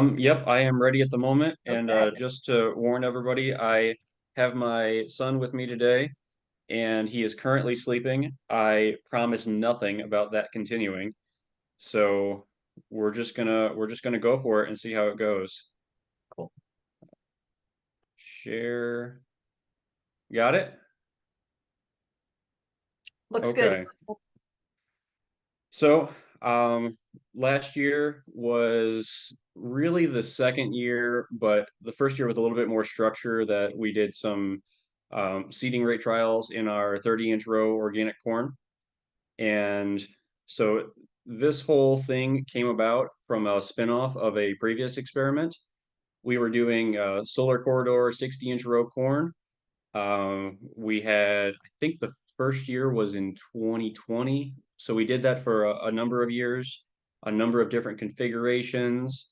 Yep, I am ready at the moment. And Okay. just to warn everybody, I have my son with me today, and he is currently sleeping. I promise nothing about that continuing. So we're just gonna go for it and see how it goes. Cool. Share. Got it? Looks good. Okay. So, um, last year was really the second year, but the first year with a little bit more structure that we did some seeding rate trials in our 30-inch row organic corn. And so this whole thing came about from a spinoff of a previous experiment. We were doing solar corridor 60-inch row corn. We had, I think the first year was in 2020. So we did that for a number of years, a number of different configurations.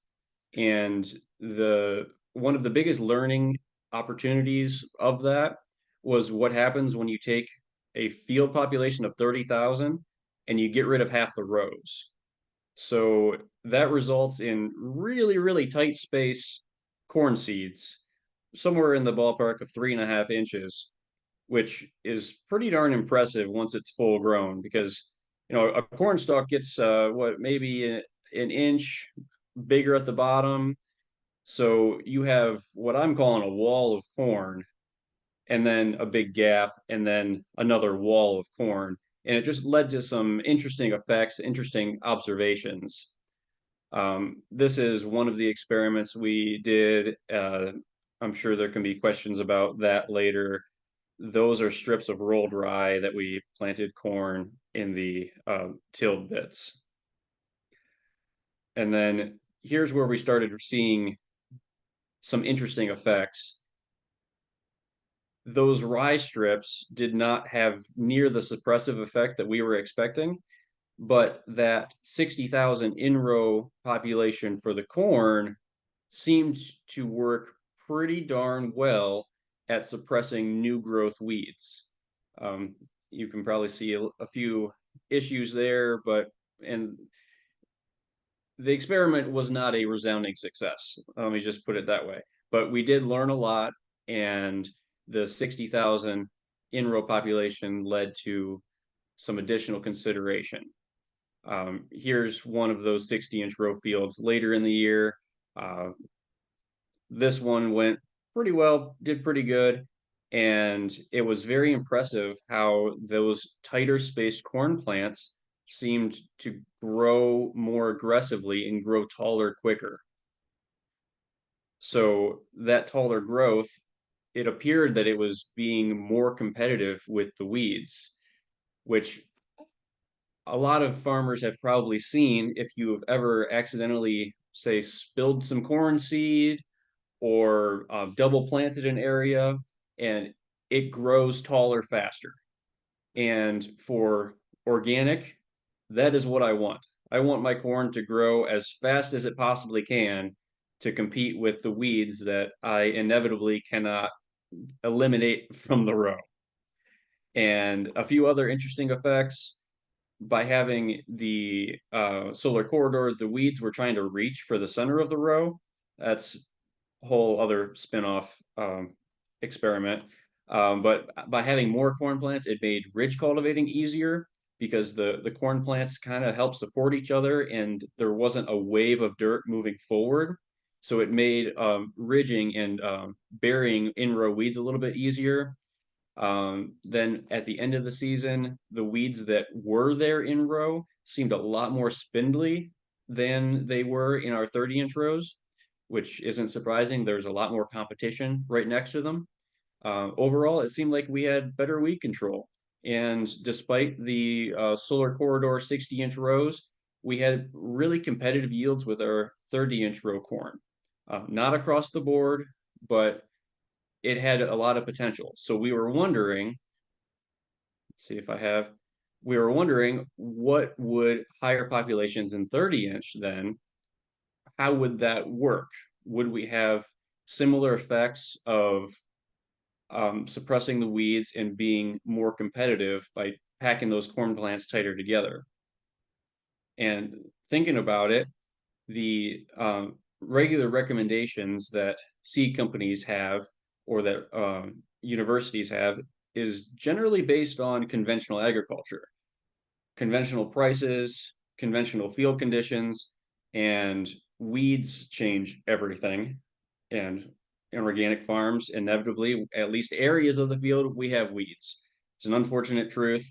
And the one of the biggest learning opportunities of that was what happens when you take a field population of 30,000 and you get rid of half the rows. So that results in really, really tight space corn seeds, somewhere in the ballpark of 3.5 inches, which is pretty darn impressive once it's full grown because a corn stalk gets what maybe an inch bigger at the bottom. So you have what I'm calling a wall of corn and then a big gap and then another wall of corn. And it just led to some interesting effects, interesting observations. This is one of the experiments we did. I'm sure there can be questions about that later. Those are strips of rolled rye that we planted corn in the tilled bits. And then here's where we started seeing some interesting effects. Those rye strips did not have near the suppressive effect that we were expecting, but that 60,000 in-row population for the corn seemed to work pretty darn well at suppressing new growth weeds. Um, you can probably see a few issues there, but and the experiment was not a resounding success. Let me just put it that way. But we did learn a lot, and the 60,000 in-row population led to some additional consideration. Here's one of those 60-inch row fields later in the year. Uh, this one went pretty well, did pretty good. And it was very impressive how those tighter spaced corn plants seemed to grow more aggressively and grow taller quicker. So that taller growth, it appeared that it was being more competitive with the weeds, which a lot of farmers have probably seen if you have ever accidentally, say, spilled some corn seed or double planted an area and it grows taller faster. And for organic, that is what I want. I want my corn to grow as fast as it possibly can to compete with the weeds that I inevitably cannot eliminate from the row. And a few other interesting effects by having the solar corridor, the weeds were trying to reach for the center of the row. That's a whole other spin-off experiment. But by having more corn plants, it made ridge cultivating easier because the corn plants kind of help support each other and there wasn't a wave of dirt moving forward. So it made ridging and burying in-row weeds a little bit easier. Then at the end of the season, the weeds that were there in row seemed a lot more spindly than they were in our 30-inch rows, which isn't surprising. There's a lot more competition right next to them. Overall, it seemed like we had better weed control. And despite the solar corridor 60-inch rows, we had really competitive yields with our 30-inch row corn. Not across the board, but it had a lot of potential. So we were wondering, let's see if I have, we were wondering what would higher populations in 30-inch then, how would that work? Would we have similar effects of suppressing the weeds and being more competitive by packing those corn plants tighter together? And thinking about it, the regular recommendations that seed companies have or that universities have is generally based on conventional agriculture, conventional prices, conventional field conditions, and weeds change everything. And in organic farms, inevitably, at least areas of the field, we have weeds. It's an unfortunate truth,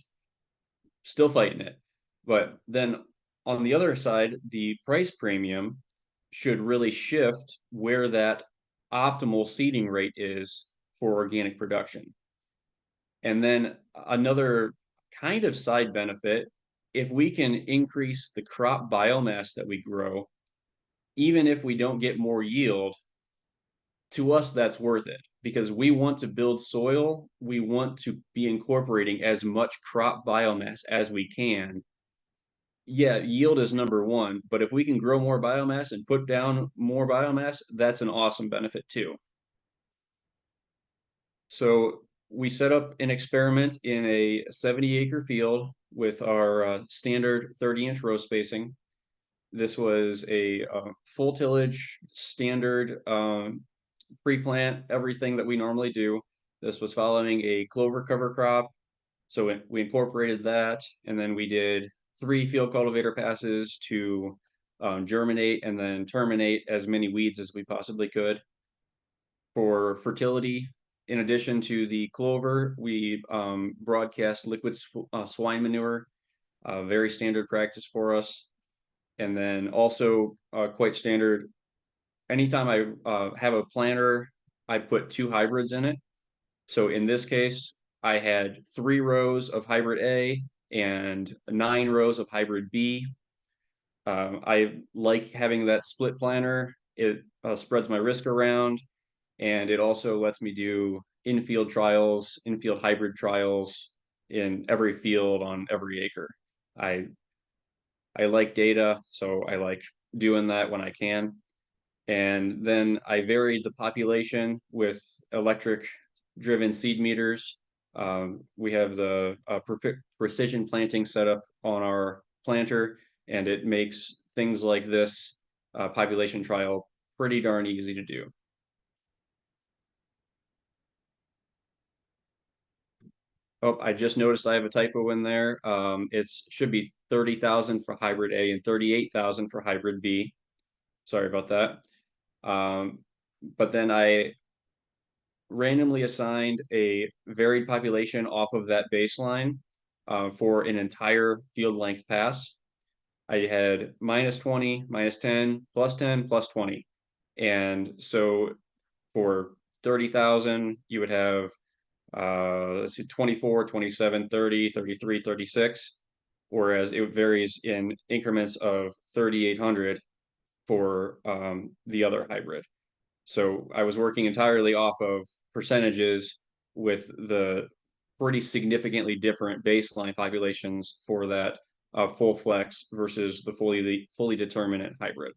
still fighting it. But then on the other side, the price premium should really shift where that optimal seeding rate is for organic production. And then another kind of side benefit, if we can increase the crop biomass that we grow, even if we don't get more yield, to us, that's worth it because we want to build soil. We want to be incorporating as much crop biomass as we can. Yeah, yield is number one, but if we can grow more biomass and put down more biomass, that's an awesome benefit too. So we set up an experiment in a 70-acre field with our standard 30-inch row spacing. This was a full tillage, standard pre-plant, everything that we normally do. This was following a clover cover crop. So we incorporated that, and then we did 3 field cultivator passes to germinate and then terminate as many weeds as we possibly could. For fertility, in addition to the clover, we broadcast liquid swine manure, very standard practice for us. And then also quite standard, anytime I have a planter, I put 2 hybrids in it. So in this case, I had 3 rows of hybrid A and 9 rows of hybrid B. I like having that split planter. It spreads my risk around, and it also lets me do infield trials, infield hybrid trials in every field on every acre. I I like data, so I like doing that when I can. And then I varied the population with electric driven seed meters. We have the precision planting setup on our planter, and it makes things like this population trial pretty darn easy to do. Oh, I just noticed I have a typo in there. It should be 30,000 for hybrid A and 38,000 for hybrid B. Sorry about that. But then I randomly assigned a varied population off of that baseline for an entire field length pass. I had minus 20, minus 10, plus 10, plus 20. And so for 30,000, you would have, let's see, 24, 27, 30, 33, 36, whereas it varies in increments of 3,800 for the other hybrid. So I was working entirely off of percentages with the pretty significantly different baseline populations for that full flex versus the fully determinate hybrid.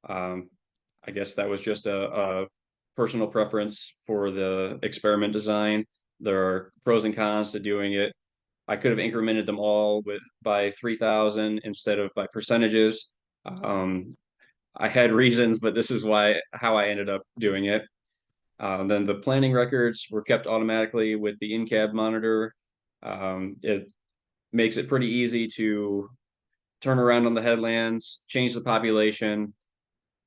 I guess that was just a personal preference for the experiment design. There are pros and cons to doing it. I could have incremented them all by 3,000 instead of by percentages. I had reasons, but this is how I ended up doing it. Then the planning records were kept automatically with the in-cab monitor. It makes it pretty easy to turn around on the headlands, change the population,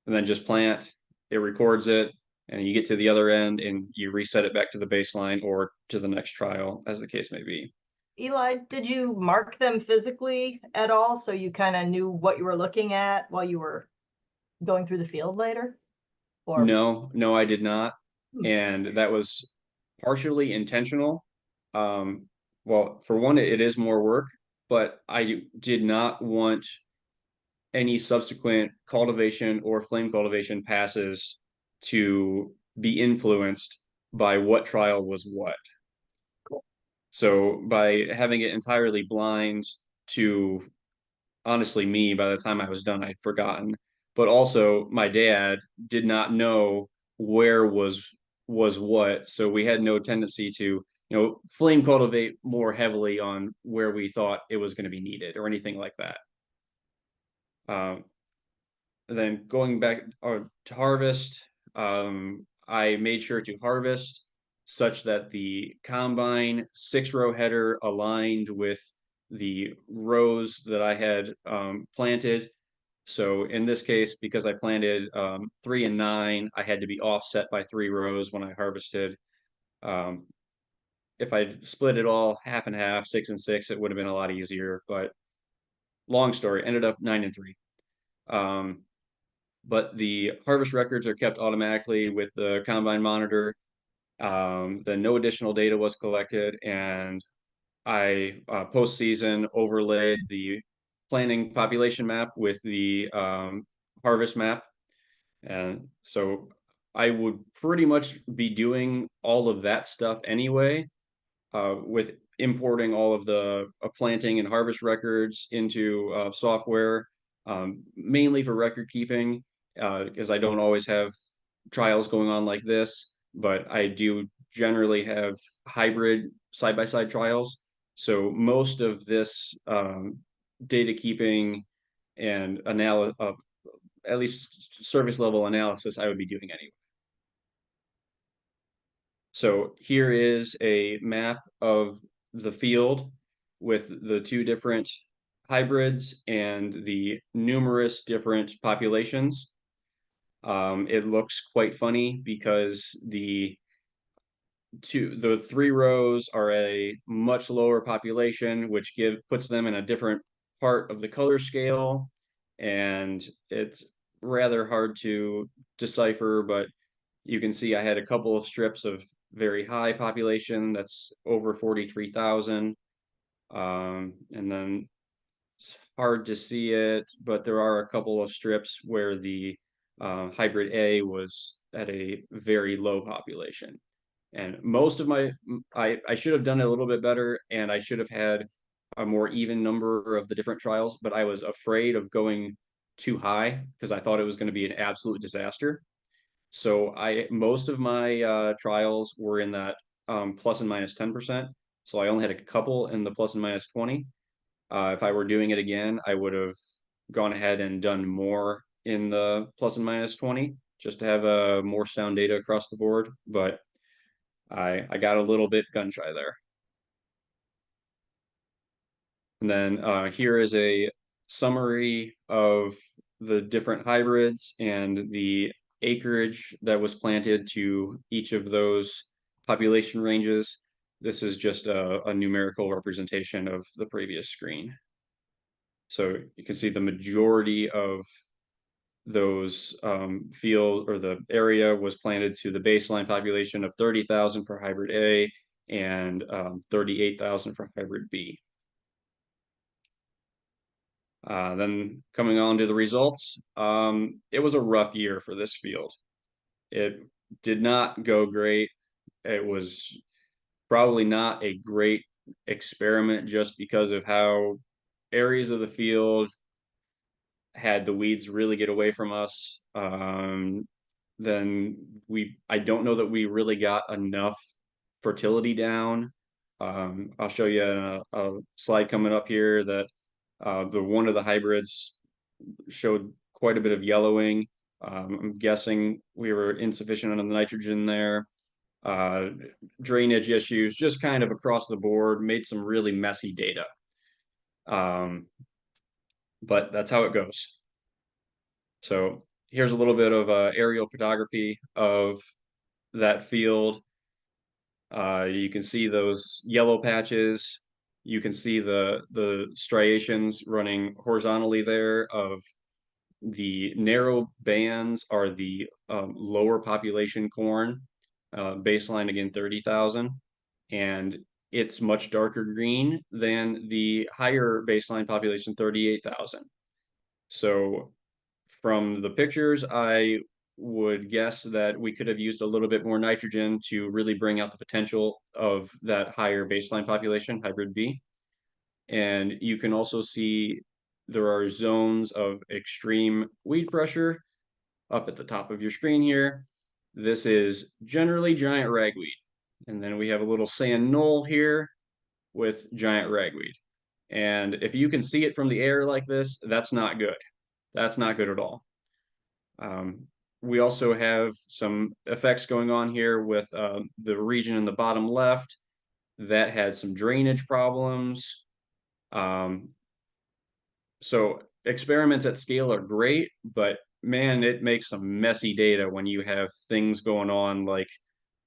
and then just plant. It records it, and you get to the other end and you reset it back to the baseline or to the next trial, as the case may be. Eli, did you mark them physically at all so you kind of knew what you were looking at while you were going through the field later? Or No, I did not. And that was partially intentional. Well, for one, it is more work, but I did not want any subsequent cultivation or flame cultivation passes to be influenced by what trial was what. Cool. So by having it entirely blind to honestly me, by the time I was done, I'd forgotten. But also my dad did not know where was what, so we had no tendency to, flame cultivate more heavily on where we thought it was going to be needed or anything like that. Um, then going back to harvest, I made sure to harvest such that the combine 6-row header aligned with the rows that I had planted. So in this case, because I planted 3 and 9, I had to be offset by 3 rows when I harvested. Um, if I'd split it all half and half, 6 and 6, it would have been a lot easier. But long story, ended up 9 and 3. But the harvest records are kept automatically with the combine monitor. Then no additional data was collected, and I postseason overlaid the planting population map with the harvest map. And so I would pretty much be doing all of that stuff anyway, with importing all of the planting and harvest records into software, mainly for record keeping, because I don't always have trials going on like this, but I do generally have hybrid side-by-side trials. So most of this data keeping and at least service level analysis I would be doing anyway. So here is a map of the field with the 2 different hybrids and the numerous different populations. It looks quite funny because the 3 rows are a much lower population, which puts them in a different part of the color scale, and it's rather hard to decipher, but you can see I had a couple of strips of very high population that's over 43,000. And then it's hard to see it, but there are a couple of strips where the hybrid A was at a very low population. And most of I should have done it a little bit better, and I should have had a more even number of the different trials, but I was afraid of going too high because I thought it was going to be an absolute disaster. So most of my trials were in that plus and minus 10%. So I only had a couple in the plus and minus 20. If I were doing it again, I would have gone ahead and done more in the plus and minus 20 just to have more sound data across the board. But I got a little bit gun shy there. And then here is a summary of the different hybrids and the acreage that was planted to each of those population ranges. This is just a numerical representation of the previous screen. So you can see the majority of those fields or the area was planted to the baseline population of 30,000 for hybrid A and 38,000 for hybrid B. Then coming on to the results, it was a rough year for this field. It did not go great. It was probably not a great experiment just because of how areas of the field had the weeds really get away from us. Then I don't know that we really got enough fertility down. I'll show you a slide coming up here that one of the hybrids showed quite a bit of yellowing. I'm guessing we were insufficient on the nitrogen there. Drainage issues, just kind of across the board, made some really messy data. But that's how it goes. So here's a little bit of aerial photography of that field. You can see those yellow patches. You can see the striations running horizontally there of the narrow bands are the lower population corn, baseline again 30,000, and it's much darker green than the higher baseline population 38,000. So from the pictures, I would guess that we could have used a little bit more nitrogen to really bring out the potential of that higher baseline population, hybrid B. And you can also see there are zones of extreme weed pressure up at the top of your screen here. This is generally giant ragweed. And then we have a little sand knoll here with giant ragweed. And if you can see it from the air like this, that's not good. That's not good at all. We also have some effects going on here with the region in the bottom left that had some drainage problems. So experiments at scale are great, but man, it makes some messy data when you have things going on like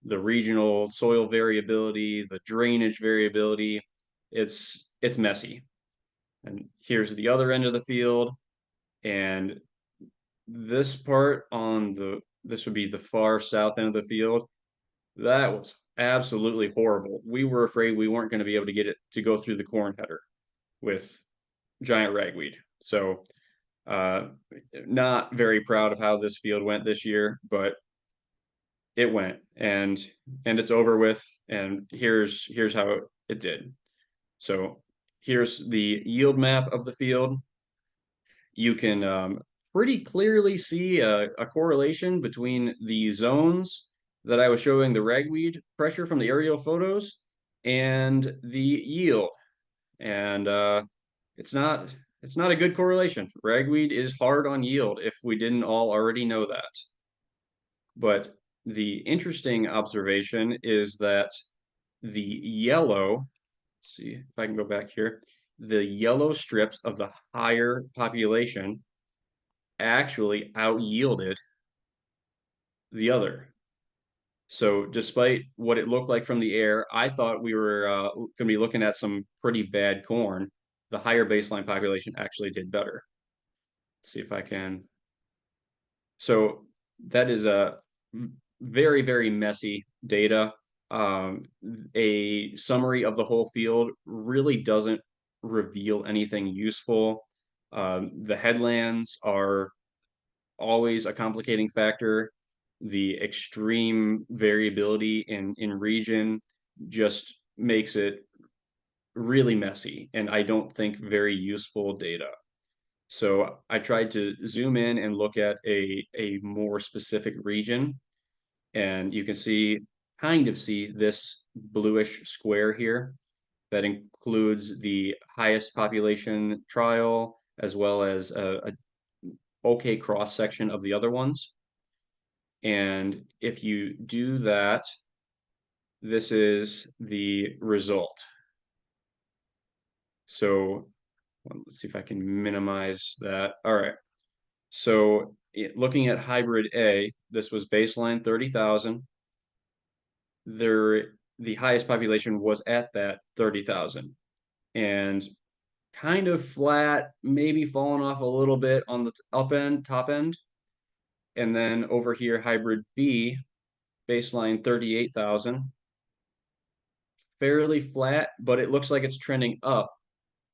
the regional soil variability, the drainage variability. It's messy. And here's the other end of the field. And this part on this would be the far south end of the field. That was absolutely horrible. We were afraid we weren't going to be able to get it to go through the corn header with giant ragweed. So uh, not very proud of how this field went this year, but it went and it's over with. And here's how it did. So here's the yield map of the field. You can pretty clearly see a correlation between the zones that I was showing the ragweed pressure from the aerial photos and the yield. And it's not a good correlation. Ragweed is hard on yield if we didn't all already know that. But the interesting observation is that the yellow, let's see if I can go back here, the yellow strips of the higher population actually out yielded the other. So despite what it looked like from the air, I thought we were going to be looking at some pretty bad corn. The higher baseline population actually did better. Let's see if I can. So that is a very, very messy data. A summary of the whole field really doesn't reveal anything useful. The headlands are always a complicating factor. The extreme variability in region just makes it really messy and I don't think very useful data. So I tried to zoom in and look at a more specific region, and you can kind of see this bluish square here that includes the highest population trial as well as a okay cross section of the other ones. And if you do that, this is the result. So let's see if I can minimize that. All right. So looking at hybrid A, this was baseline 30,000. The highest population was at that 30,000 and kind of flat, maybe falling off a little bit on the top end. And then over here, hybrid B, baseline 38,000, fairly flat, but it looks like it's trending up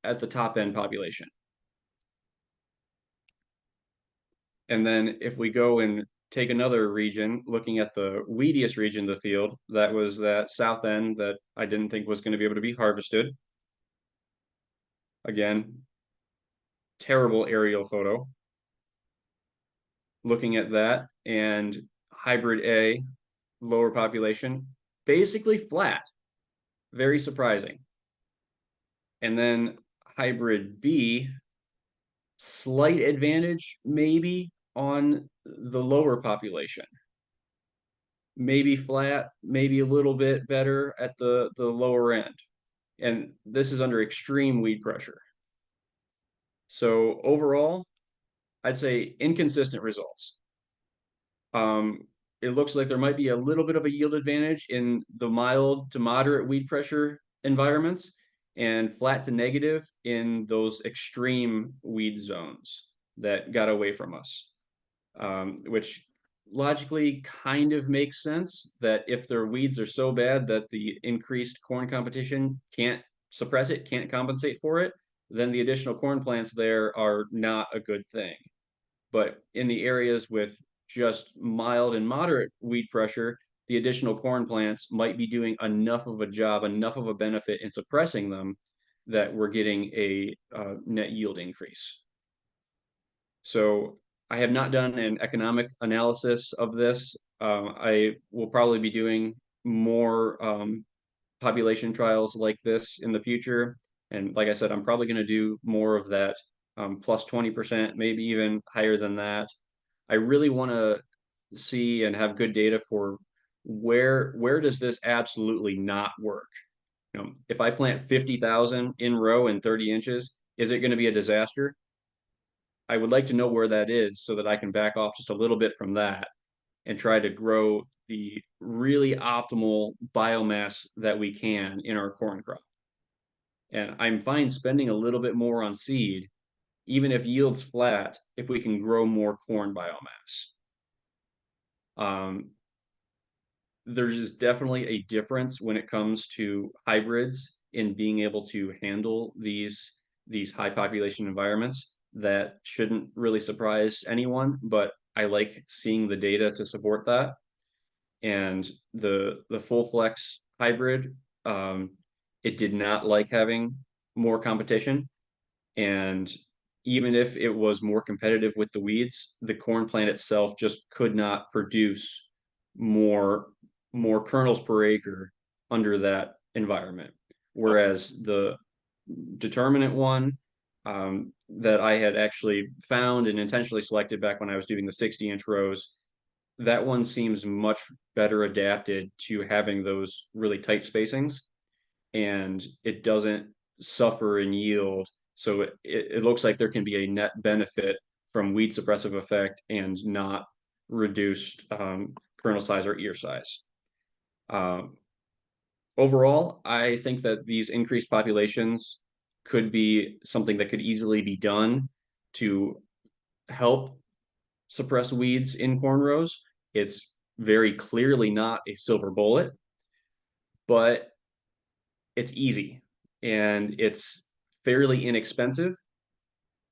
at the top end population. And then if we go and take another region, looking at the weediest region of the field, that was that south end that I didn't think was going to be able to be harvested. Again, terrible aerial photo. Looking at that and hybrid A, lower population, basically flat. Very surprising. And then hybrid B, slight advantage maybe on the lower population. Maybe flat, maybe a little bit better at the lower end. And this is under extreme weed pressure. So overall, I'd say inconsistent results. It looks like there might be a little bit of a yield advantage in the mild to moderate weed pressure environments and flat to negative in those extreme weed zones that got away from us, which logically kind of makes sense that if their weeds are so bad that the increased corn competition can't suppress it, can't compensate for it, then the additional corn plants there are not a good thing. But in the areas with just mild and moderate weed pressure, the additional corn plants might be doing enough of a job, enough of a benefit in suppressing them that we're getting a net yield increase. So I have not done an economic analysis of this. I will probably be doing more population trials like this in the future. And like I said, I'm probably going to do more of that plus 20%, maybe even higher than that. I really want to see and have good data for where does this absolutely not work? If I plant 50,000 in row in 30 inches, is it going to be a disaster? I would like to know where that is so that I can back off just a little bit from that and try to grow the really optimal biomass that we can in our corn crop. And I'm fine spending a little bit more on seed, even if yield's flat, if we can grow more corn biomass. Um, there's definitely a difference when it comes to hybrids in being able to handle these high population environments. That shouldn't really surprise anyone, but I like seeing the data to support that. And the full flex hybrid, it did not like having more competition. And even if it was more competitive with the weeds, the corn plant itself just could not produce more more kernels per acre under that environment. Whereas the determinant one, that I had actually found and intentionally selected back when I was doing the 60-inch rows, that one seems much better adapted to having those really tight spacings, and it doesn't suffer in yield. So it looks like there can be a net benefit from weed suppressive effect and not reduced kernel size or ear size. Um, Overall, I think that these increased populations could be something that could easily be done to help suppress weeds in corn rows. It's very clearly not a silver bullet, but it's easy and it's fairly inexpensive,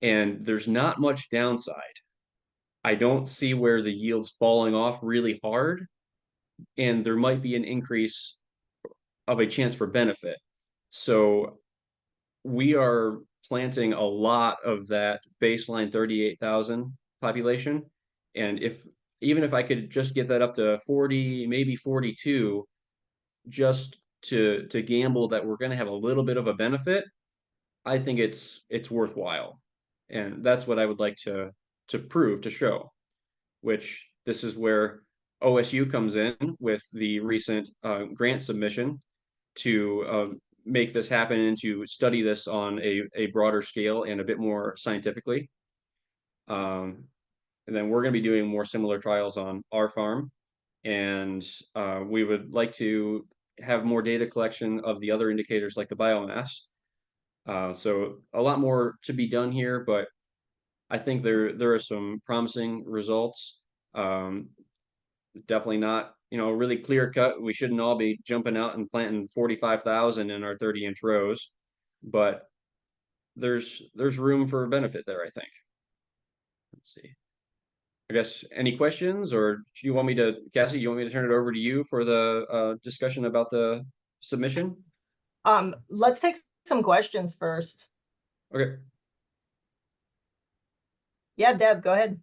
and there's not much downside. I don't see where the yield's falling off really hard, and there might be an increase of a chance for benefit. So we are planting a lot of that baseline 38,000 population. And if even if I could just get that up to 40, maybe 42, just to gamble that we're going to have a little bit of a benefit, I think it's worthwhile. And that's what I would like to prove, to show, which this is where OSU comes in with the recent grant submission to make this happen and to study this on a broader scale and a bit more scientifically. Um, and then we're going to be doing more similar trials on our farm. And we would like to have more data collection of the other indicators like the biomass. So a lot more to be done here, but I think there are some promising results. Definitely not, really clear cut. We shouldn't all be jumping out and planting 45,000 in our 30-inch rows, but there's room for benefit there, I think. Let's see. I guess any questions, or do you want me to, Cassie, you want me to turn it over to you for the discussion about the submission? Let's take some questions first. Okay. Yeah, Deb, go ahead.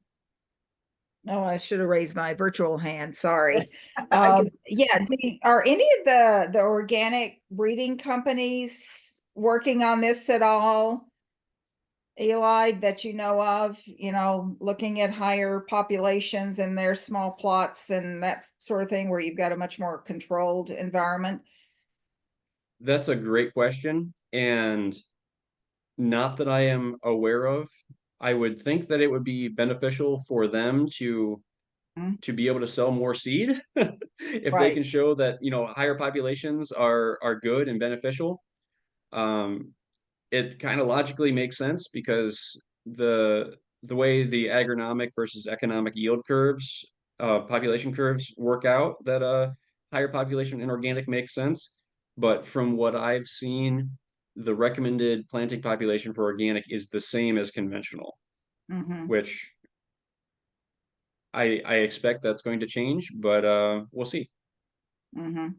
Oh, I should have raised my virtual hand. Sorry. can- Yeah, are any of the organic breeding companies working on this at all, Eli, that you know of, looking at higher populations in their small plots and that sort of thing, where you've got a much more controlled environment? That's a great question, and not that I am aware of. I would think that it would be beneficial for them to be able to sell more seed if they can Right. show that higher populations are good and beneficial. Um, it kind of logically makes sense because the way the agronomic versus economic yield curves, population curves work out, that higher population in organic makes sense. But from what I've seen, the recommended planting population for organic is the same as conventional, Mm-hmm. which I expect that's going to change, but we'll see. Mm-hmm.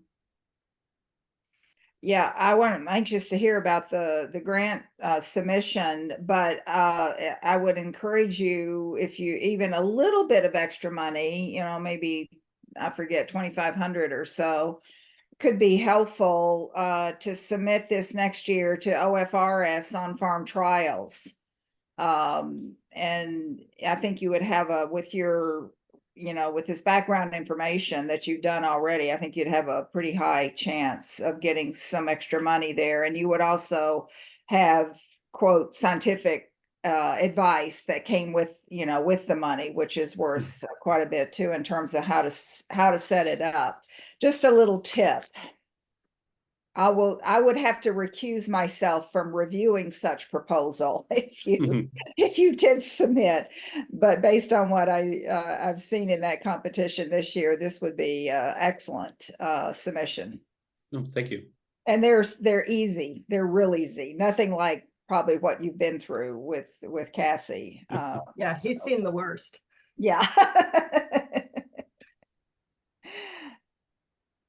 Yeah, I'm anxious to hear about the grant submission, but I would encourage you, if you even a little bit of extra money, maybe I forget 2,500 or so, could be helpful to submit this next year to OFRS on farm trials. I think you would have with your, with this background information that you've done already, I think you'd have a pretty high chance of getting some extra money there. And you would also have, quote, scientific advice that came with, with the money, which is worth quite a bit too, in terms of how to set it up. Just a little tip. I would have to recuse myself from reviewing such proposal if you did submit, but based on what I've seen in that competition this year, this would be excellent submission. Oh, thank you. And they're easy. They're real easy. Nothing like probably what you've been through with Cassie. Yeah, he's seen the worst. Yeah.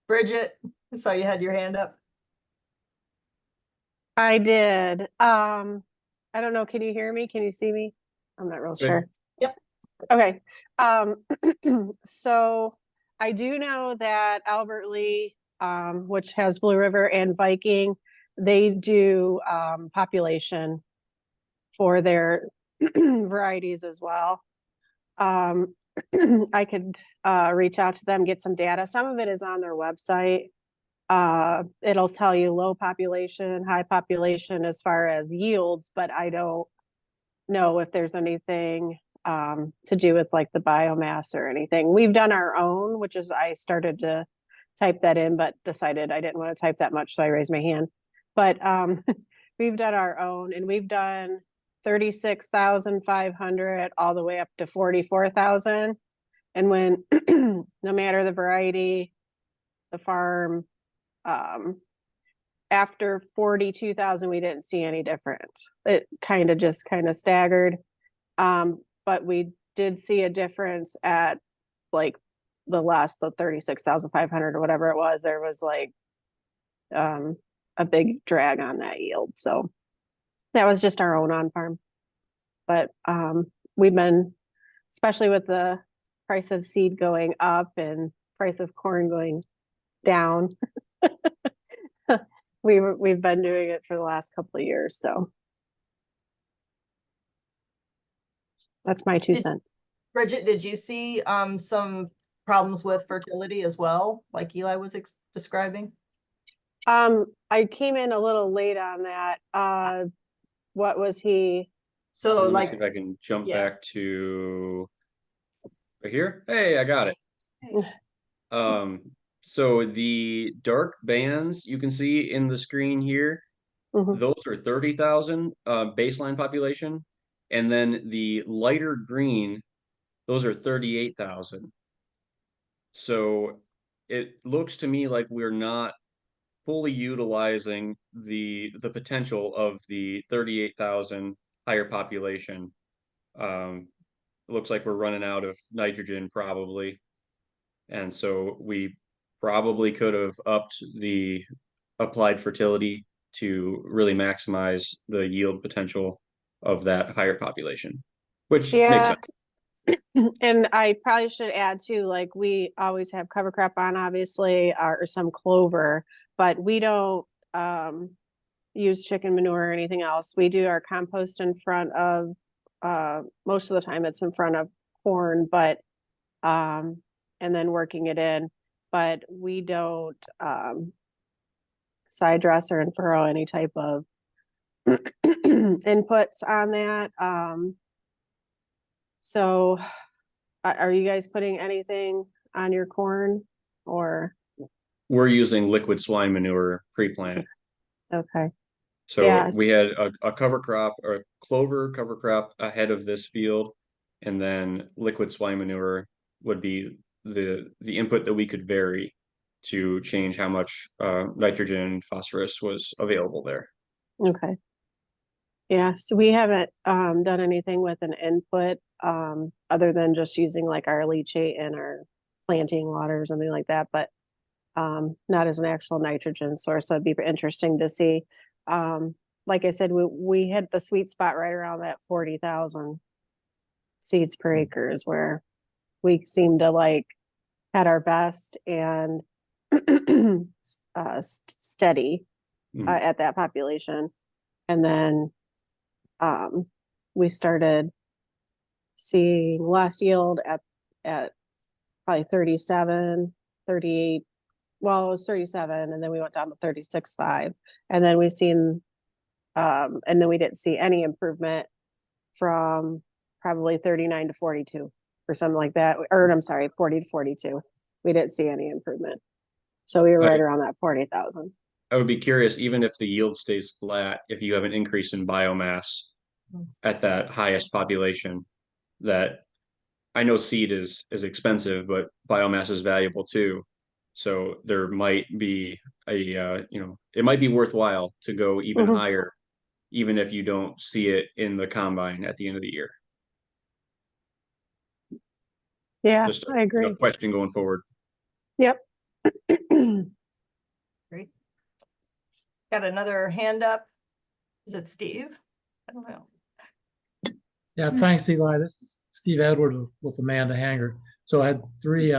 Bridget, I saw you had your hand up. I did. I don't know. Can you hear me? Can you see me? I'm not real sure. Yep. Okay. So I do know that Albert Lee, which has Blue River and Viking, they do population for their varieties as well. I could reach out to them, get some data. Some of it is on their website. It'll tell you low population, high population as far as yields, but I don't know if there's anything to do with like the biomass or anything. We've done our own, which is I started to type that in, but decided I didn't want to type that much, so I raised my hand. But we've done our own, and we've done 36,500 all the way up to 44,000. And when no matter the variety, the farm, after 42,000, we didn't see any difference. It kind of staggered. But we did see a difference at like the 36,500 or whatever it was. There was like a big drag on that yield. So that was just our own on farm. But we've been, especially with the price of seed going up and price of corn going down, we've been doing it for the last couple of years. So that's my 2 cents. Bridget, did you see some problems with fertility as well, like Eli was describing? I came in a little late on that. What was he? So Let me like, see if I can jump yeah. back to right here. Hey, I got it. So the dark bands you can see in the screen here, those are 30,000 baseline population. And then the lighter green, those are 38,000. So it looks to me like we're not fully utilizing the potential of the 38,000 higher population. It looks like we're running out of nitrogen probably. And so we probably could have upped the applied fertility to really maximize the yield potential of that higher population, which makes sense. And I probably should add too, like we always have cover crop on, obviously, or some clover, but we don't use chicken manure or anything else. We do our compost in front of, most of the time it's in front of corn, but and then working it in, but we don't side dress or furrow any type of inputs on that. So are you guys putting anything on your corn, or? We're using liquid swine manure pre-plant. Okay. So yes. We had a cover crop or a clover cover crop ahead of this field, and then liquid swine manure would be the input that we could vary to change how much nitrogen and phosphorus was available there. Okay. Yeah, so we haven't done anything with an input other than just using like our leachate and our planting water or something like that, but not as an actual nitrogen source. So it'd be interesting to see. Like I said, we hit the sweet spot right around that 40,000 seeds per acre is where we seem to like had our best and steady at that population. And then we started seeing less yield at probably 37, 38. Well, it was 37, and then we went down to 36.5. And then and then we didn't see any improvement from probably 39 to 42 or something like that. Or I'm sorry, 40 to 42. We didn't see any improvement. So we were right around that 40,000. I would be curious, even if the yield stays flat, if you have an increase in biomass at that highest population, that I know seed is expensive, but biomass is valuable too. So there might be it might be worthwhile to go even higher, even if you don't see it in the combine at the end of the year. Yeah, Just I agree. question going forward. Yep. Great. Got another hand up. Is it Steve? I don't know. Yeah, thanks, Eli. This is Steve Edward with Amanda Hanger. So I had three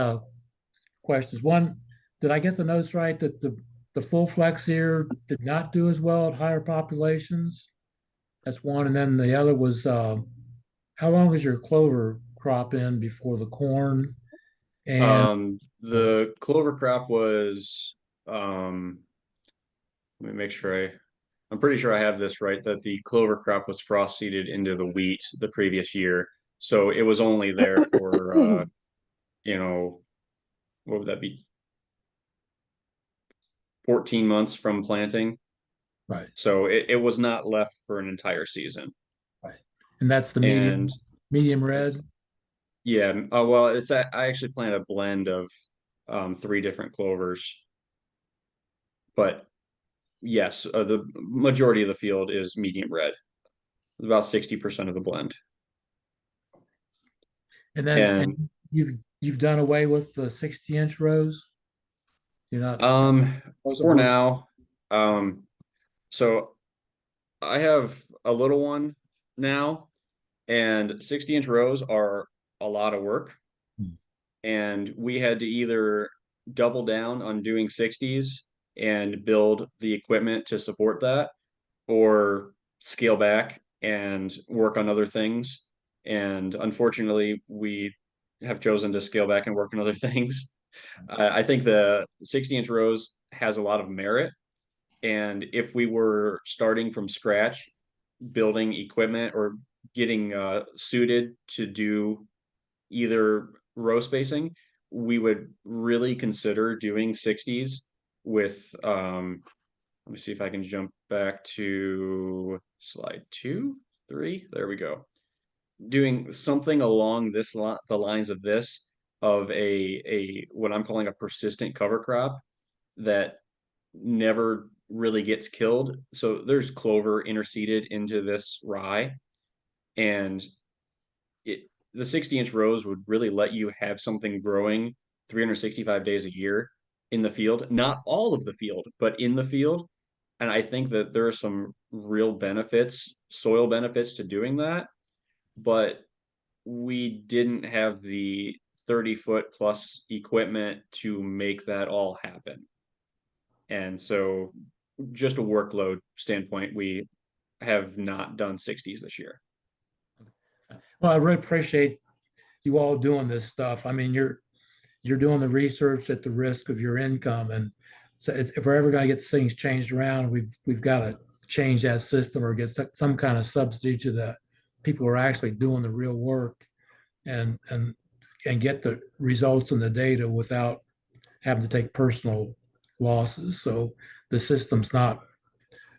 questions. One, did I get the notes right that the full flex ear did not do as well at higher populations? That's one. And then the other was how long is your clover crop in before the corn? And The clover crop was let me make sure I'm pretty sure I have this right, that the clover crop was frost seeded into the wheat the previous year. So it was only there for what would that be? 14 months from planting. right, So it was not left for an entire season. right. And that's the And medium red. yeah, well, I actually planted a blend of 3 different clovers. But yes, the majority of the field is medium red. About 60% of the blend. And then And you've done away with the 60-inch rows. You're not for now. So I have a little one now, and 60-inch rows are a lot of work. And we had to either double down on doing 60s and build the equipment to support that, or scale back and work on other things. And unfortunately, we have chosen to scale back and work on other things. I think the 60-inch rows has a lot of merit. And if we were starting from scratch, building equipment or getting suited to do either row spacing, we would really consider doing 60s with let me see if I can jump back to slide 2, 3. There we go. Doing something along the lines of this, of a what I'm calling a persistent cover crop that never really gets killed. So there's clover interseeded into this rye, and the 60-inch rows would really let you have something growing 365 days a year in the field, not all of the field, but in the field. And I think that there are some real benefits, soil benefits to doing that, but we didn't have the 30-foot plus equipment to make that all happen. And so just a workload standpoint, we have not done 60s this year. Well, I really appreciate you all doing this stuff. I mean, you're doing the research at the risk of your income, and so if we're ever going to get things changed around, we've got to change that system or get some kind of subsidy to the people who are actually doing the real work, and get the results and the data without having to take personal losses. So the system's not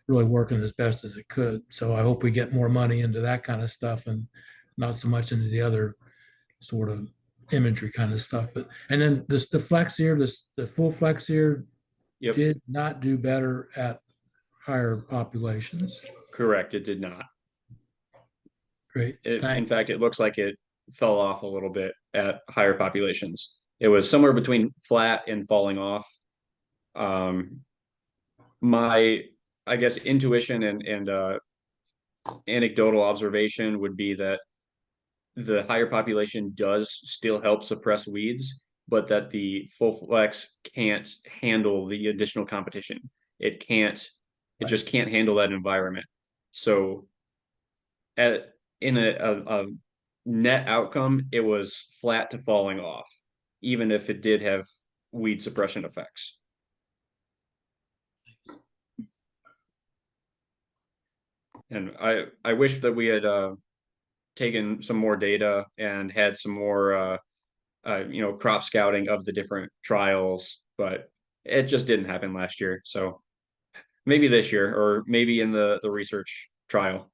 really working as best as it could. So I hope we get more money into that kind of stuff and not so much into the other sort of imagery kind of stuff. But and then the flex ear, the full flex ear Yep. did not do better at higher populations. Correct. It did not. Great. In fact, it looks like it fell off a little bit at higher populations. It was somewhere between flat and falling off. My, I guess, intuition and anecdotal observation would be that the higher population does still help suppress weeds, but that the full flex can't handle the additional competition. It just can't handle that environment. So in a net outcome, it was flat to falling off, even if it did have weed suppression effects. And I wish that we had taken some more data and had some more crop scouting of the different trials, but it just didn't happen last year. So maybe this year, or maybe in the research trial.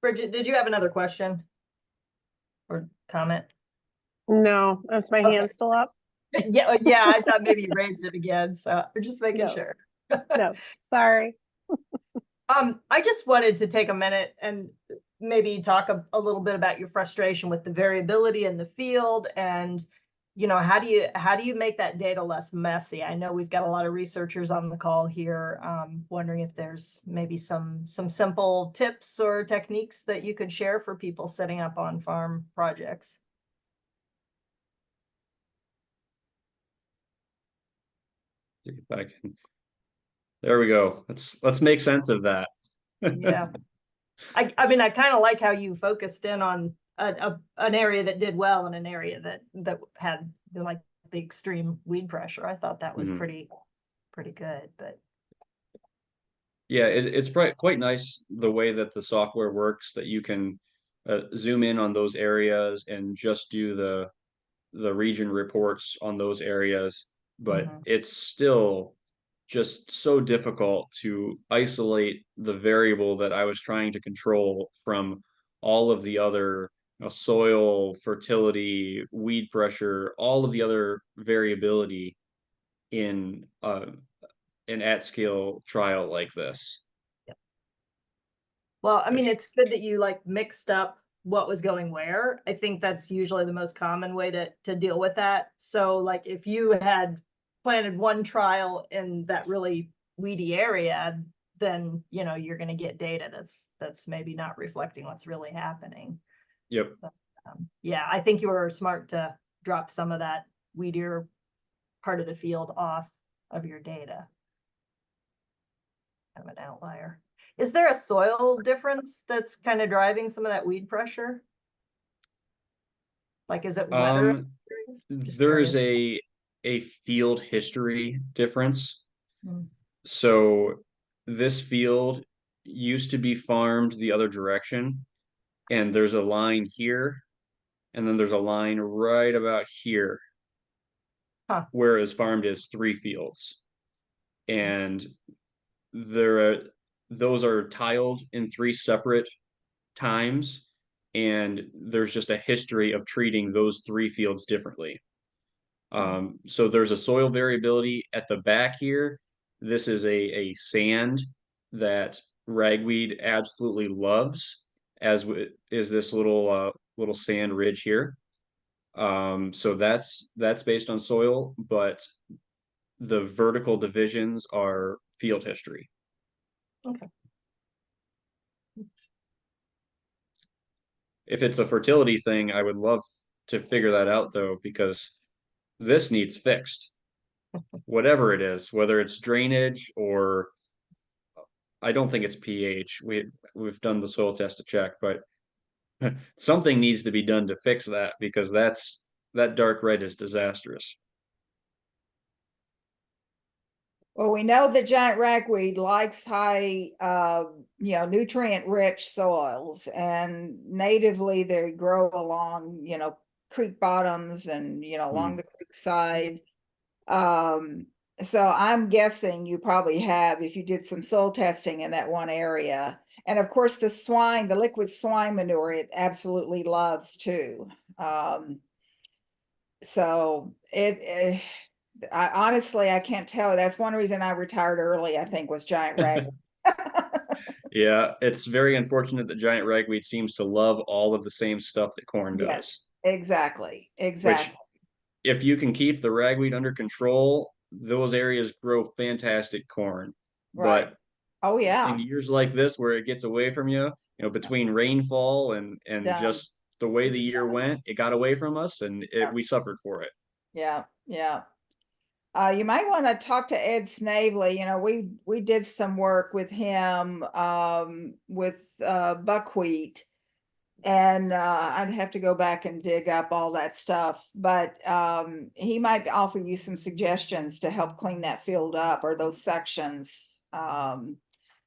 Bridget, did you have another question or comment? No, that's my Okay. hand still up. Yeah, yeah, I thought maybe you raised it again, so I'm just making No. sure. No, sorry. I just wanted to take a minute and maybe talk a little bit about your frustration with the variability in the field, and how do you make that data less messy? I know we've got a lot of researchers on the call here, wondering if there's maybe some simple tips or techniques that you could share for people setting up on farm projects. See if I can. There we go. Let's make sense of that. Yeah. I mean, I kind of like how you focused in on an area that did well and an area that had like the extreme weed pressure. I thought that was Mhm. pretty good, but Yeah, it's quite nice the way that the software works, that you can zoom in on those areas and just do the region reports on those areas, but Mhm. it's still just so difficult to isolate the variable that I was trying to control from all of the other, soil, fertility, weed pressure, all of the other variability in an at-scale trial like this. Well, I mean, Which, it's good that you like mixed up what was going where. I think that's usually the most common way to deal with that. So like if you had planted one trial in that really weedy area, then you're going to get data that's maybe not reflecting what's really happening. yep. But, yeah, I think you were smart to drop some of that weedier part of the field off of your data. Kind of an outlier. Is there a soil difference that's kind of driving some of that weed pressure? Like, is it wetter? Just There is curious. a field history difference. Mm. So this field used to be farmed the other direction, and there's a line here, and then there's a line right about here, Huh. whereas farmed is 3 fields. And there are those are tiled in 3 separate times, and there's just a history of treating those 3 fields differently. So there's a soil variability at the back here. This is a sand that ragweed absolutely loves, as is this little sand ridge here. So that's based on soil, but the vertical divisions are field history. Okay. If it's a fertility thing, I would love to figure that out though, because this needs fixed. Whatever it is, whether it's drainage or I don't think it's pH. We've done the soil test to check, but something needs to be done to fix that, because that dark red is disastrous. Well, we know the giant ragweed likes high, nutrient rich soils, and natively they grow along, creek bottoms and, along the creek side. So I'm guessing you probably have, if you did some soil testing in that one area. And of course, the liquid swine manure, it absolutely loves too. So I honestly, I can't tell. That's one reason I retired early, I think, was giant ragweed. Yeah, it's very unfortunate that giant ragweed seems to love all of the same stuff that corn Yes, does. exactly, Which, exactly. if you can keep the ragweed under control, those areas grow fantastic corn. Right. But Oh yeah, in years like this where it gets away from you, between rainfall and done. just the way the year went, it got away from us, and we suffered for it. Yeah, yeah. You might want to talk to Ed Snavely. You know, we did some work with him with buckwheat, and I'd have to go back and dig up all that stuff. But he might offer you some suggestions to help clean that field up or those sections.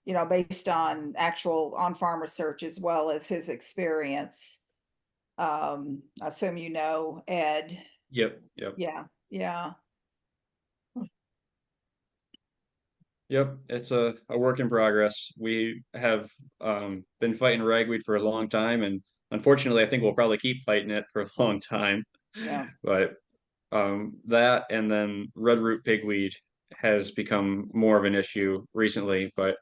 You know, based on actual on-farm research as well as his experience. I assume you know Ed. Yep. Yeah. Yep, it's a work in progress. We have been fighting ragweed for a long time, and unfortunately, I think we'll probably keep fighting it for a long time. Yeah. But that and then red root pigweed has become more of an issue recently. But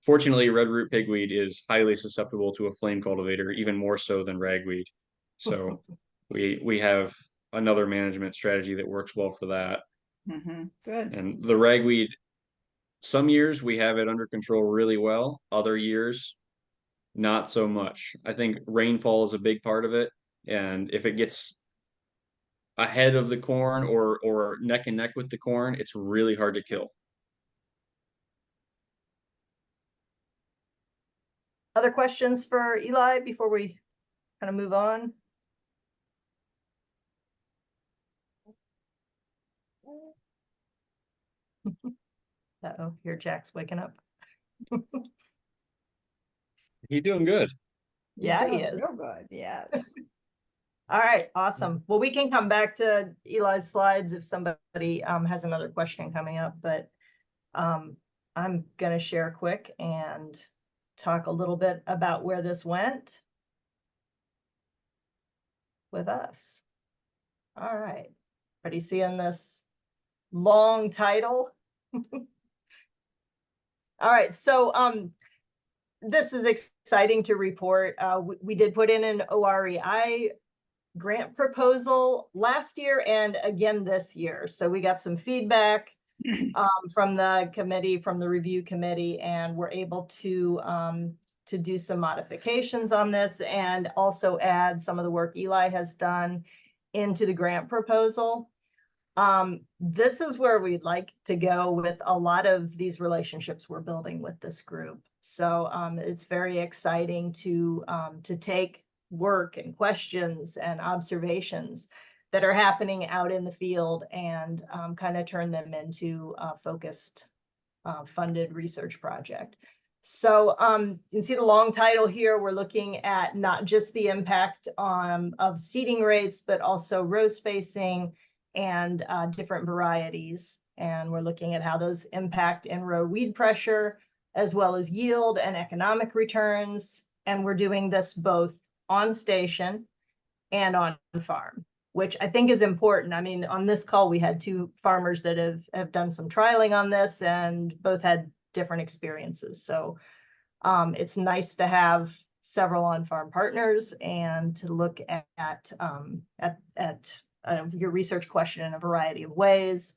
fortunately, red root pigweed is highly susceptible to a flame cultivator, even more so than ragweed. So we have another management strategy that works well for that. Good. And the ragweed, some years we have it under control really well, other years not so much. I think rainfall is a big part of it, and if it gets ahead of the corn or neck and neck with the corn, it's really hard to kill. Other questions for Eli before we kind of move on? Uh-oh, here Jack's waking up. He's doing good. Yeah, he Doing is. real good. Yeah. All right, awesome. Well, we can come back to Eli's slides if somebody has another question coming up, but I'm going to share quick and talk a little bit about where this went with us. All right, everybody seeing this long title? All right, so this is exciting to report. We did put in an OREI grant proposal last year and again this year. So we got some feedback from the committee, from the review committee, and we're able to do some modifications on this and also add some of the work Eli has done into the grant proposal. This is where we'd like to go with a lot of these relationships we're building with this group. So it's very exciting to take work and questions and observations that are happening out in the field and kind of turn them into a focused funded research project. So you can see the long title here. We're looking at not just the impact of seeding rates, but also row spacing and different varieties. And we're looking at how those impact in-row weed pressure, as well as yield and economic returns. And we're doing this both on station and on farm, which I think is important. I mean, on this call, we had two farmers that have done some trialing on this and both had different experiences. So it's nice to have several on-farm partners and to look at your research question in a variety of ways,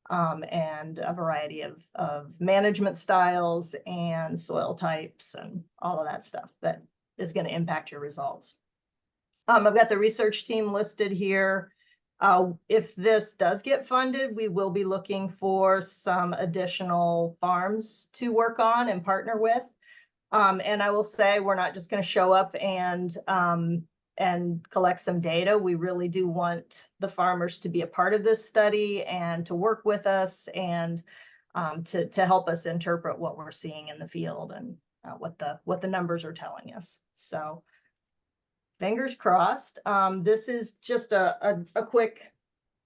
and a variety of management styles and soil types and all of that stuff that is going to impact your results. I've got the research team listed here. If this does get funded, we will be looking for some additional farms to work on and partner with. And I will say, we're not just going to show up and collect some data. We really do want the farmers to be a part of this study and to work with us and to help us interpret what we're seeing in the field and what the numbers are telling us. So fingers crossed. This is just a quick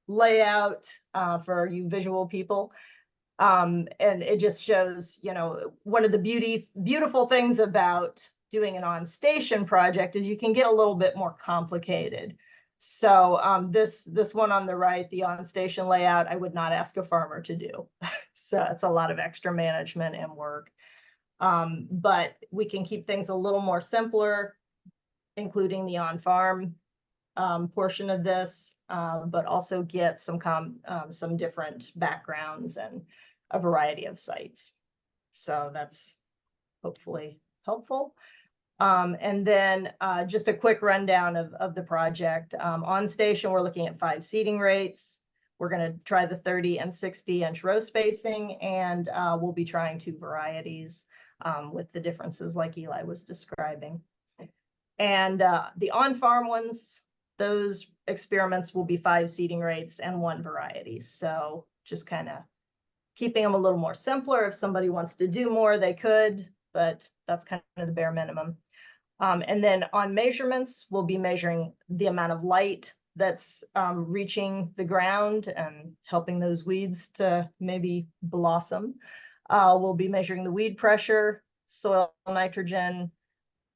layout for you visual people. And it just shows, you know, one of the beautiful things about doing an on-station project is you can get a little bit more complicated. So this one on the right, the on-station layout, I would not ask a farmer to do. So it's a lot of extra management and work. But we can keep things a little more simpler, including the on-farm portion of this, but also get some different backgrounds and a variety of sites. So that's hopefully helpful. And then just a quick rundown of the project. On station, we're looking at 5 seeding rates. We're going to try the 30 and 60-inch row spacing, and we'll be trying 2 varieties with the differences like Eli was describing. And the on-farm ones, those experiments will be 5 seeding rates and 1 variety. So just kind of keeping them a little more simpler. If somebody wants to do more, they could, but that's kind of the bare minimum. And then on measurements, we'll be measuring the amount of light that's reaching the ground and helping those weeds to maybe blossom. We'll be measuring the weed pressure, soil nitrogen.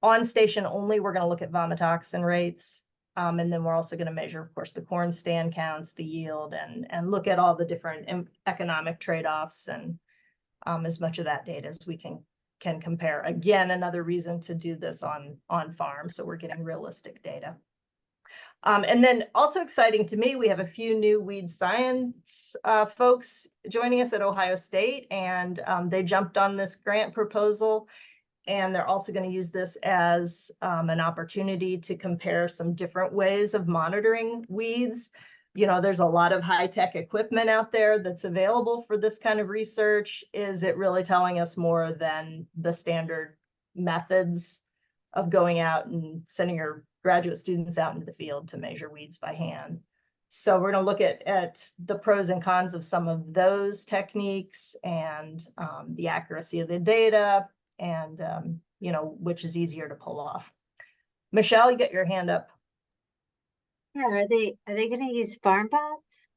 On station only, we're going to look at vomitoxin rates. And then we're also going to measure, of course, the corn stand counts, the yield, and look at all the different economic trade-offs and as much of that data as we can compare. Again, another reason to do this on farm, so we're getting realistic data. And then also exciting to me, we have a few new weed science folks joining us at Ohio State, and they jumped on this grant proposal. And they're also going to use this as an opportunity to compare some different ways of monitoring weeds. You know, there's a lot of high-tech equipment out there that's available for this kind of research. Is it really telling us more than the standard methods of going out and sending your graduate students out into the field to measure weeds by hand? So we're going to look at the pros and cons of some of those techniques and the accuracy of the data, and you know, which is easier to pull off. Michelle, you got your hand up. Yeah, are they going to use farm bots?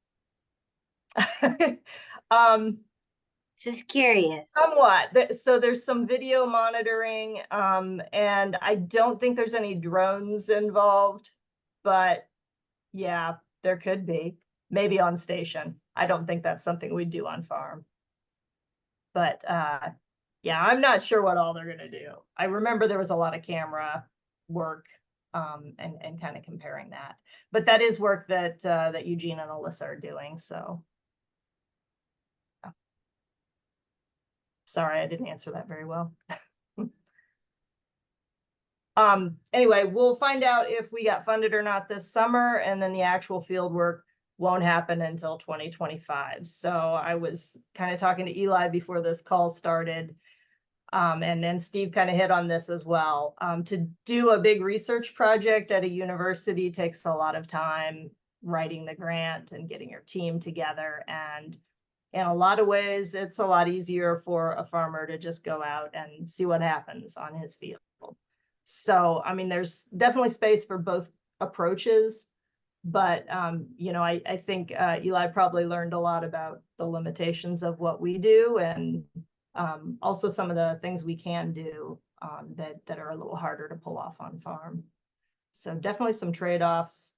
Just curious. Somewhat. So there's some video monitoring, and I don't think there's any drones involved, but yeah, there could be, maybe on station. I don't think that's something we do on farm. But yeah, I'm not sure what all they're going to do. I remember there was a lot of camera work and kind of comparing that. But that is work that that Eugene and Alyssa are doing. So sorry, I didn't answer that very well. Anyway, we'll find out if we got funded or not this summer, and then the actual field work won't happen until 2025. So I was kind of talking to Eli before this call started. And then Steve kind of hit on this as well. To do a big research project at a university takes a lot of time, writing the grant and getting your team together. And in a lot of ways, it's a lot easier for a farmer to just go out and see what happens on his field. So, I mean, there's definitely space for both approaches. But, you know, I think Eli probably learned a lot about the limitations of what we do, and also some of the things we can do that are a little harder to pull off on farm. So definitely some trade-offs.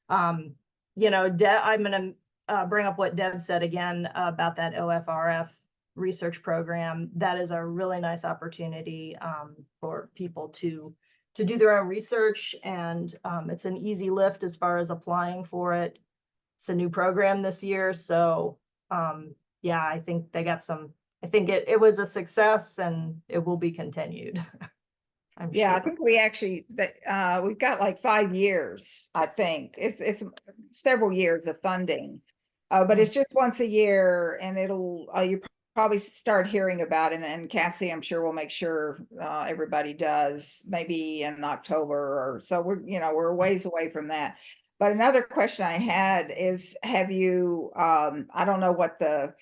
You know, I'm going to bring up what Deb said again about that OFRF research program. That is a really nice opportunity for people to do their own research, and it's an easy lift as far as applying for it. It's a new program this year, so yeah, I think they got some. I think it was a success, and it will be continued. I'm Yeah, sure. I think we actually we've got like 5 years. I think it's several years of funding, but it's just once a year, and it'll you probably start hearing about it. And Cassie, I'm sure, will make sure everybody does, maybe in October or so. We're a ways away from that. But another question I had is, have you? I don't know what the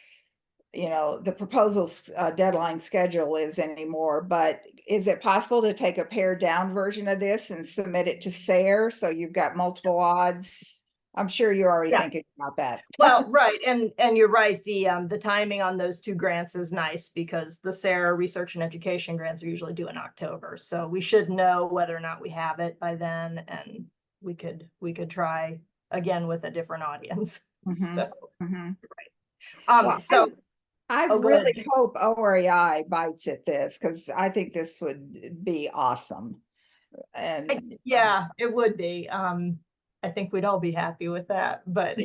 proposal's deadline schedule is anymore, but is it possible to take a pared down version of this and submit it to SARE so you've got multiple odds? I'm sure you're already thinking about that. Well, right, and you're right. The timing on those 2 grants is nice, because the SARE research and education grants are usually due in October, so we should know whether or not we have it by then, and we could try again with a different audience. So, right. Well, so. I really hope OREI bites at this, because I think this would be awesome. And yeah, it would be. I think we'd all be happy with that, but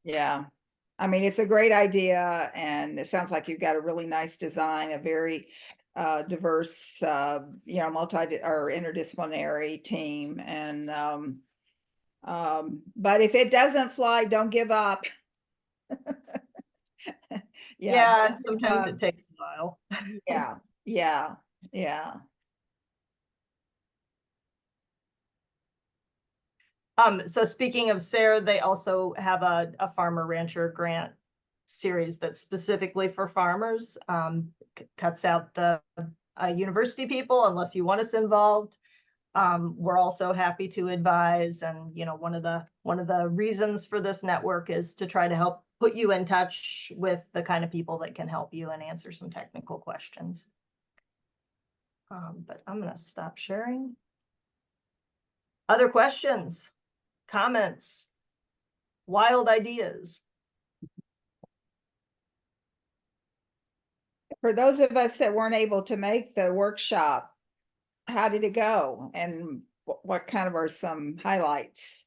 yeah. I mean, it's a great idea, and it sounds like you've got a really nice design, a very diverse, multi or interdisciplinary team. And but if it doesn't fly, don't give up. Yeah, and sometimes um, it takes a while. yeah. So speaking of SARE, they also have a farmer rancher grant series that's specifically for farmers. Cuts out the university people unless you want us involved. We're also happy to advise, and one of the reasons for this network is to try to help put you in touch with the kind of people that can help you and answer some technical questions. But I'm going to stop sharing. Other questions, comments, wild ideas? For those of us that weren't able to make the workshop, how did it go? And what kind of are some highlights?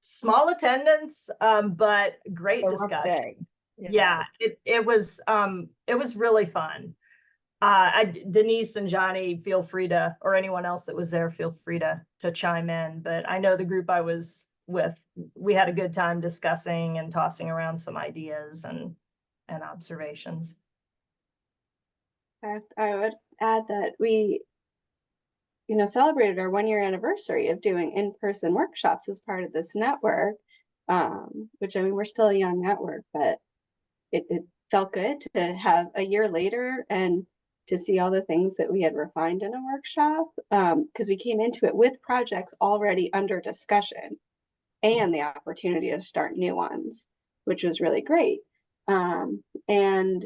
Small attendance, but great A rough discussion. day. Yeah, it was really fun. Denise and Johnny, feel free to, or anyone else that was there, feel free to chime in. But I know the group I was with, we had a good time discussing and tossing around some ideas and observations. I would add that we, celebrated our 1-year anniversary of doing in-person workshops as part of this network, which, I mean, we're still a young network, but it felt good to have a year later and to see all the things that we had refined in a workshop, because we came into it with projects already under discussion and the opportunity to start new ones, which was really great. And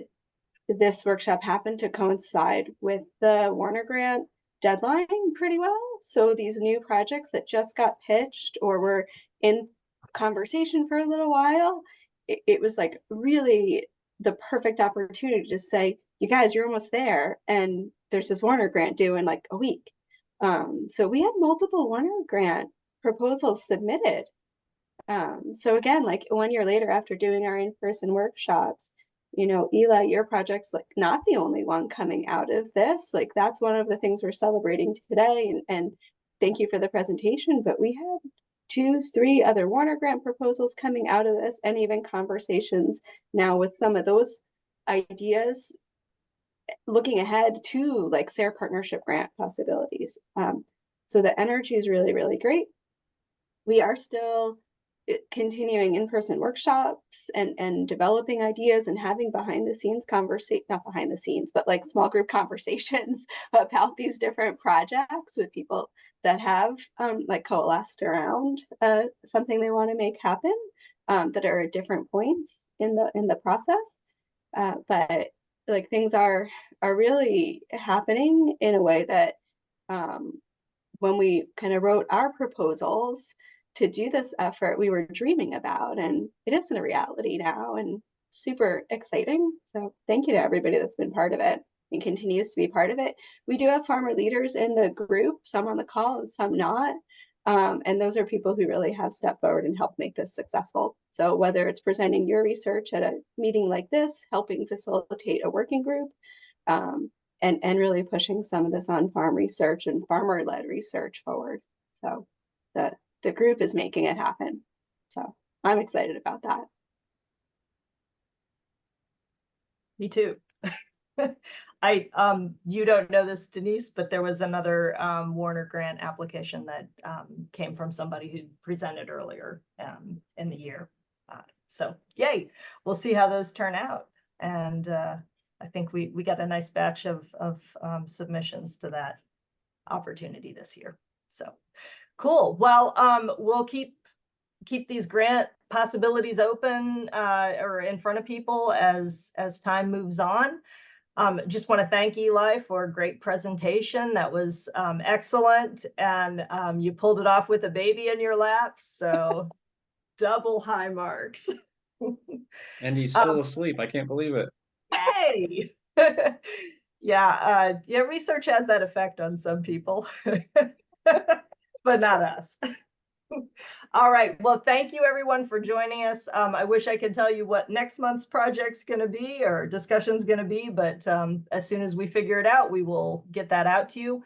this workshop happened to coincide with the Warner Grant deadline pretty well. So these new projects that just got pitched or were in conversation for a little while, it was like really the perfect opportunity to say, you guys, you're almost there. And there's this Warner Grant due in like a week. So we had multiple Warner Grant proposals submitted. So again, like 1 year later after doing our in-person workshops, Eli, your project's like not the only one coming out of this. Like that's one of the things we're celebrating today. And thank you for the presentation, but we had 2-3 other Warner Grant proposals coming out of this, and even conversations now with some of those ideas looking ahead to like SARE partnership grant possibilities. So the energy is really, really great. We are still continuing in-person workshops and developing ideas and having behind the scenes not behind the scenes, but like small group conversations about these different projects with people that have like coalesced around something they want to make happen, that are at different points in the process. But like things are really happening in a way that when we kind of wrote our proposals to do this effort, we were dreaming about, and it is a reality now and super exciting. So thank you to everybody that's been part of it and continues to be part of it. We do have farmer leaders in the group, some on the call and some not. And those are people who really have stepped forward and helped make this successful. So whether it's presenting your research at a meeting like this, helping facilitate a working group, and really pushing some of this on-farm research and farmer-led research forward. So the group is making it happen. So I'm excited about that. Me too. You don't know this, Denise, but there was another Warner Grant application that came from somebody who presented earlier in the year. So yay, we'll see how those turn out. And I think we got a nice batch of submissions to that opportunity this year. So cool. Well, we'll keep these grant possibilities open or in front of people as time moves on. Just want to thank Eli for a great presentation. That was excellent. And you pulled it off with a baby in your lap. So double high marks. And he's still asleep. I can't believe it. Hey. Yeah, research has that effect on some people, but not us. All right. Well, thank you everyone for joining us. I wish I could tell you what next month's project's going to be or discussion's going to be, but as soon as we figure it out, we will get that out to you.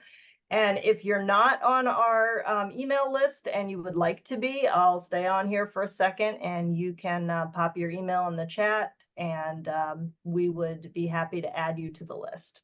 And if you're not on our email list and you would like to be, I'll stay on here for a second and you can pop your email in the chat and we would be happy to add you to the list.